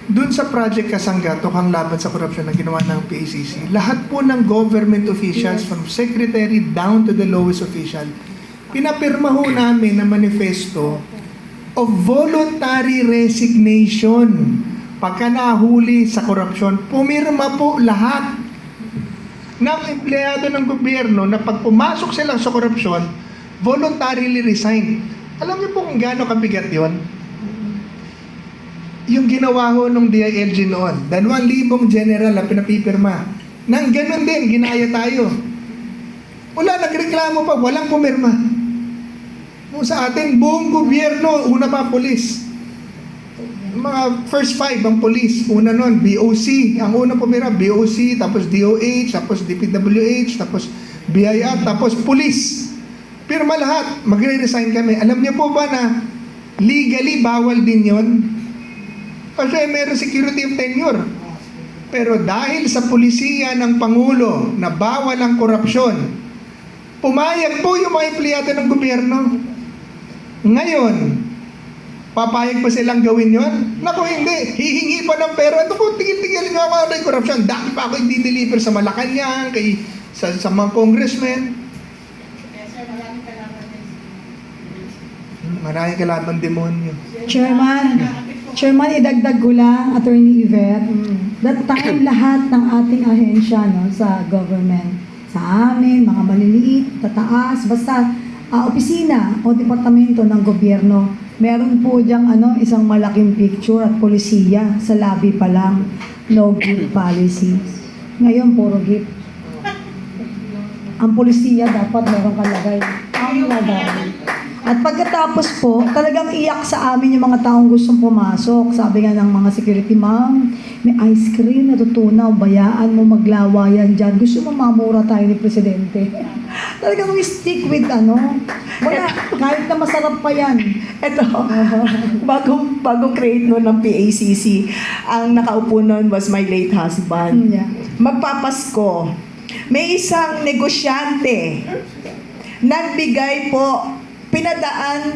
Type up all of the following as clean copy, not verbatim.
Doon sa Project Kasangga, Tukang Laban sa Korupsyon na ginawa ng PACC, lahat po ng government officials, from secretary down to the lowest official, pinapirma ho namin na manifesto of voluntary resignation pagka nahuli sa korupsyon. Pumirma po lahat ng empleyado ng gobyerno na pag pumasok sila sa korupsyon, voluntarily resign. Alam niyo po kung gaano kabigat yon? Yung ginawa ho nung DILG noon, 2,000 general na pinapipirma. Nang ganun din, ginaya tayo. Wala, nagreklamo pa, walang pumirma. Kung sa atin, buong gobyerno, una pa polis. Mga first 5 ang polis. Una nun, BOC. Ang una pumira, BOC, tapos DOH, tapos DPWH, tapos BIR, tapos polis. Pirma lahat, magre-resign kami. Alam niyo po ba na legally bawal din yon? Kasi meron security of tenure. Pero dahil sa pulisiya ng Pangulo na bawal ang korupsyon, pumayag po yung mga empleyado ng gobyerno. Ngayon, papayag pa silang gawin yon? Naku, hindi. Hihingi pa ng pera. Ito po, tigil-tigil nyo ako ng korupsyon. Dahil pa ako hindi-deliver sa Malacanang, sa mga congressmen. Maraming kalaban demonyo. Chairman, idagdag ko lang, Attorney Yvette, that time lahat ng ating ahensya no, sa government, sa amin, mga maliliit, tataas, basta opisina o departamento ng gobyerno, meron po diyang isang malaking picture at polisiya sa lobby pa lang, no gift policy. Ngayon, puro gift. Ang polisiya dapat meron kalagay. Ang lagay. At pagkatapos po, talagang iyak sa amin yung mga taong gustong pumasok. Sabi nga ng mga security, ma'am, may ice cream, natutunaw, bayaan mo maglawayan dyan. Gusto mo mamura tayo ni Presidente. Talagang we stick with wala, kahit na masarap pa yan. Ito, bagong create noon ng PACC, ang nakaupo noon was my late husband. Yeah. Magpapasko, may isang negosyante, nagbigay po, pinadaan,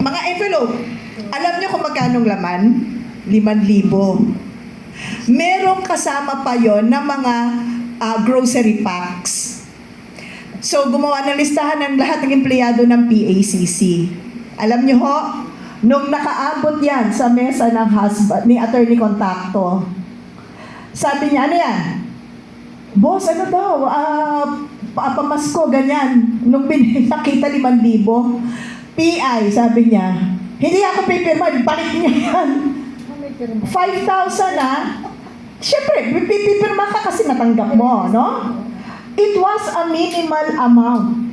mga envelope. Alam niyo kung magkano laman? 5,000. Merong kasama pa yon na mga grocery packs. So, gumawa ng listahan ng lahat ng empleyado ng PACC. Alam niyo ho, nung nakaabot yan sa mesa ng husband, ni Attorney Contacto, sabi niya, ano yan? Boss, ano daw? Pamasko, ganyan. Nung nakita 5,000, PI, sabi niya, hindi ako pipirma, balik niya yan. 5,000 Siyempre, pipirma ka kasi natanggap mo, no? It was a minimal amount.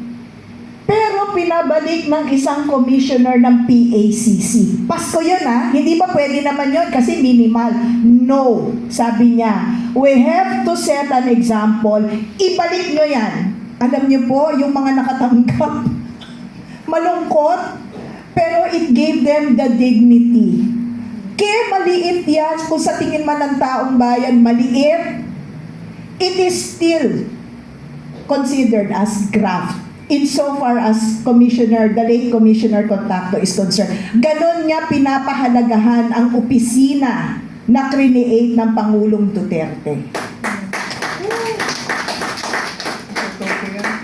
Pero pinabalik ng isang commissioner ng PACC. Pasko yun hindi ba pwede naman yun kasi minimal? No, sabi niya, we have to set an example. Ibalik nyo yan. Alam niyo po, yung mga nakatanggap, malungkot, pero it gave them the dignity. Kaya maliit yan, kung sa tingin man ng taong bayan, maliit, it is still considered as graft. Insofar as the late Commissioner Contacto is concerned. Ganon niya pinapahalagahan ang opisina na create ng Pangulong Duterte.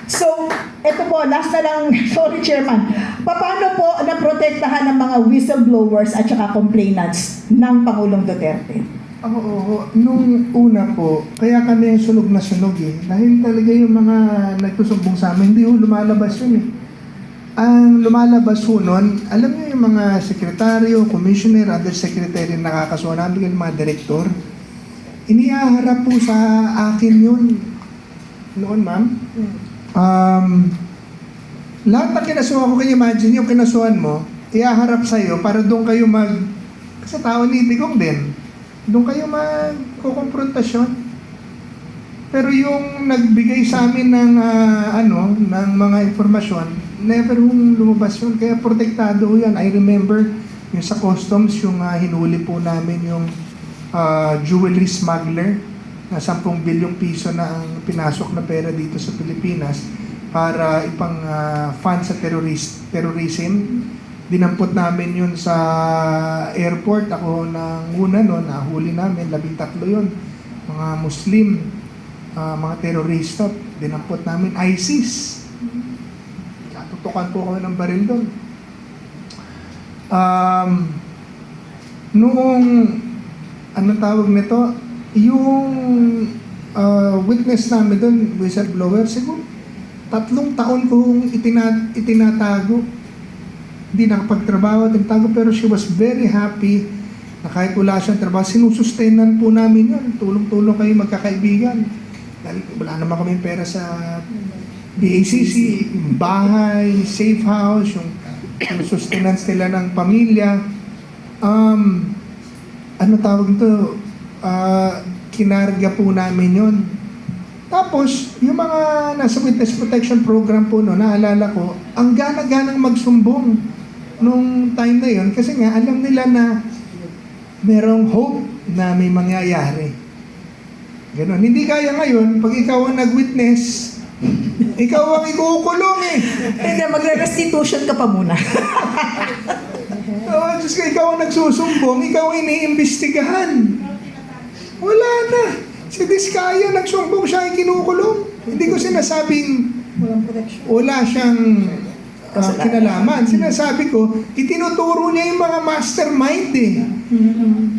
So, ito po, last na lang, sorry Chairman, paano po naprotektahan ng mga whistleblowers at saka complainants ng Pangulong Duterte? Oo, nung una po, kaya kami sunog na sunog dahil talaga yung mga nagsusumbong sa amin, hindi lumalabas yun Ang lumalabas nun, alam niyo yung mga sekretaryo, commissioner, undersecretary na nakakasuhan namin, yung mga direktor, inihaharap po sa akin yun. Noon, ma'am. Lahat na kinasuhan ko, kaya imagine yung kinasuhan mo, ihaharap sa'yo para doon kayo sa tao ni Digong din. Doon kayo magkukonfrontasyon. Pero yung nagbigay sa amin ng ng mga informasyon, never lumabas yun. Kaya protektado yan. I remember yung sa customs, yung hinuli po namin yung jewelry smuggler na 10 bilyong piso na ang pinasok na pera dito sa Pilipinas para ipang fund sa terrorism. Dinampot namin yun sa airport. Ako nang una noon, nahuli namin, 13 yun. Mga Muslim, mga terorista, dinampot namin, ISIS. Tutukan po kami ng baril doon. Noong, anong tawag nito, yung witness namin doon, whistleblower, siguro 3 taon kong itinatago. Hindi nakapagtrabaho, tinatago, pero she was very happy na kahit wala siyang trabaho, sinusustenan po namin yun. Tulong-tulong kayo magkakaibigan. Dahil wala naman kami pera sa BACC, bahay, safe house, yung sustenance nila ng pamilya. Ano tawag ito? Kinarga po namin yun. Tapos, yung mga nasa witness protection program po no, naalala ko, ang gana-ganang magsumbong nung time na yun kasi nga alam nila na merong hope na may mangyayari. Ganon. Hindi kaya ngayon, pag ikaw ang nag-witness, ikaw ang ikukulong eh. Hindi, magre-restitution ka pa muna. Just ikaw ang nagsusumbong, ikaw ang iniimbestigahan. Wala na. Si Diskaya, nagsumbong siya ay kinukulong. Hindi ko sinasabing Walang protection. wala siyang kinalaman. Sinasabi ko, itinuturo niya yung mga mastermind eh.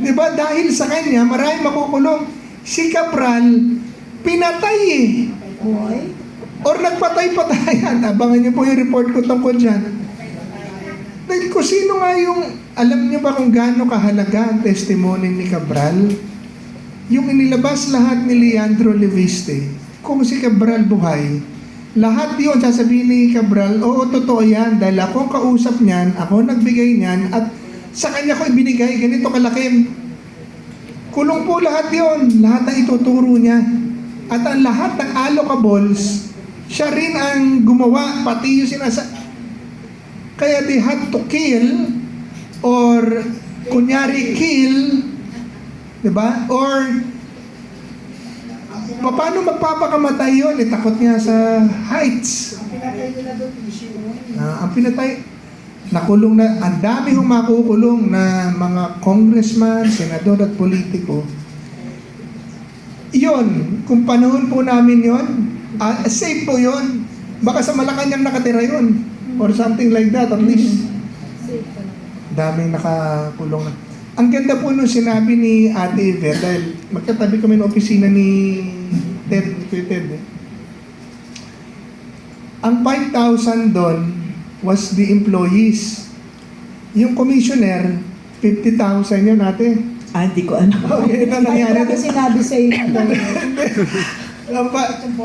Di ba? Dahil sa kanya, marami makukulong. Si Cabral, pinatay eh. Boy. Or nagpatay-patayan. Abangan niyo po yung report ko tungkol dyan. Dahil kung sino nga yung, alam niyo ba kung gaano kahalaga ang testimony ni Cabral? Yung inilabas lahat ni Leandro Leviste, kung si Cabral buhay, lahat yun, sasabihin ni Cabral, oo, totoo yan, dahil ako ang kausap niyan, ako nagbigay niyan, at sa kanya ko ibinigay, ganito kalaki. Kulong po lahat yun, lahat ang ituturo niya. At ang lahat ng allocables, siya rin ang gumawa, pati yung kaya they had to kill, or kunyari kill, diba? Or paano magpapakamatay yun? Takot nga sa heights. Ang pinatay, nakulong na, ang dami hong makukulong na mga congressman, senador at politiko. Yun, kung panahon po namin yun, safe po yun. Baka sa Malacanang nakatira yun. Or something like that, at least. Daming nakakulong na. Ang ganda po nung sinabi ni Ate Yvette, dahil magkatabi kami ng opisina ni Ted, Ang 5,000 doon was the employees. Yung commissioner, 50,000 yun ate. Hindi ko alam. Okay, ito nangyari. Ano sinabi sa iyo?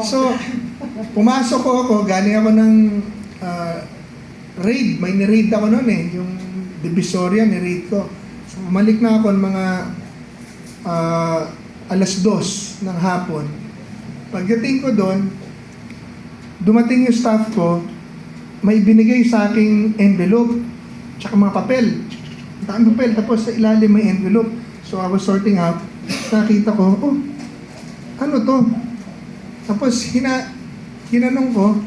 So, pumasok ako, galing ako ng raid. May ni-raid ako noon eh. Yung Divisoria, ni-raid ko. So, bumalik na ako ng mga 2:00 ng hapon. Pagdating ko doon, dumating yung staff ko, may binigay sa aking envelope, tsaka mga papel. Ang papel, tapos sa ilalim may envelope. So I was sorting out, nakita ko, oh, ano to? Tapos hinanong ko,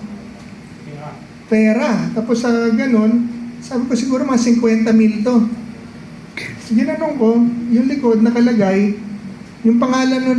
pera. Tapos sa ganun, sabi ko siguro mga 50,000 to. Ginanong ko, yung likod nakalagay, yung pangalan nun